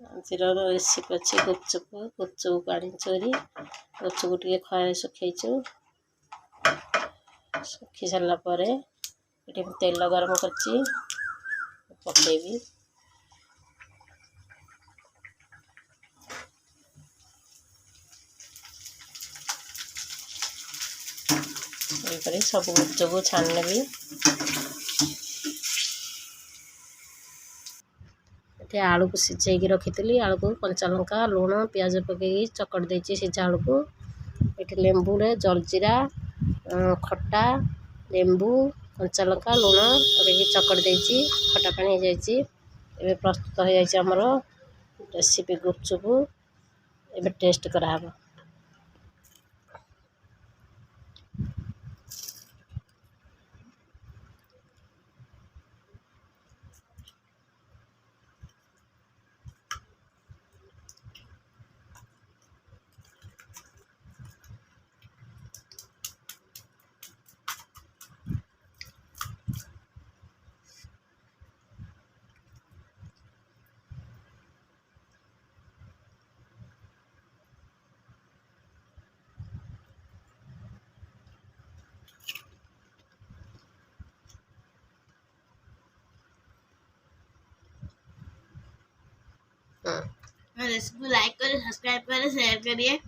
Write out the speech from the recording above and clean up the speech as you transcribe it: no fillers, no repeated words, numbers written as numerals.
ଆଜିର ରେସିପି ଅଛି ଗୁପଚୁପ ପାଣି ଚୋରି ଗୁପଚୁପ ଟିକେ ଖରାରେ ଶୁଖେଇଛୁ। ଶୁଖି ସାରିଲା ପରେ ଏଠି ମୁଁ ତେଲ ଗରମ କରିଛି ପକେଇବି। ଏହିପରି ସବୁ ଗୁପଚୁପ ଛାଣି ନେବି। ଏଠି ଆଳୁକୁ ସିଝେଇକି ରଖିଥିଲି। ଆଳୁକୁ କଞ୍ଚା ଲଙ୍କା ଲୁଣ ପିଆଜ ପକେଇକି ଚକଟି ଦେଇଛି ସିଝା ଆଳୁକୁ। ଏଠି ଲେମ୍ବୁରେ ଜଲଜିରା ଖଟା ଲେମ୍ବୁ କଞ୍ଚା ଲଙ୍କା ଲୁଣ ପକେଇକି ଚକଟି ଦେଇଛି। ଖଟା ପାଣି ହେଇଯାଇଛି। ଏବେ ପ୍ରସ୍ତୁତ ହେଇଯାଇଛି ଆମର ରେସିପି ଗୁପଚୁପ। ଏବେ ଟେଷ୍ଟ କରାହେବ। रेसिपी लाइक करें सब्सक्राइब करें शेयर करिए।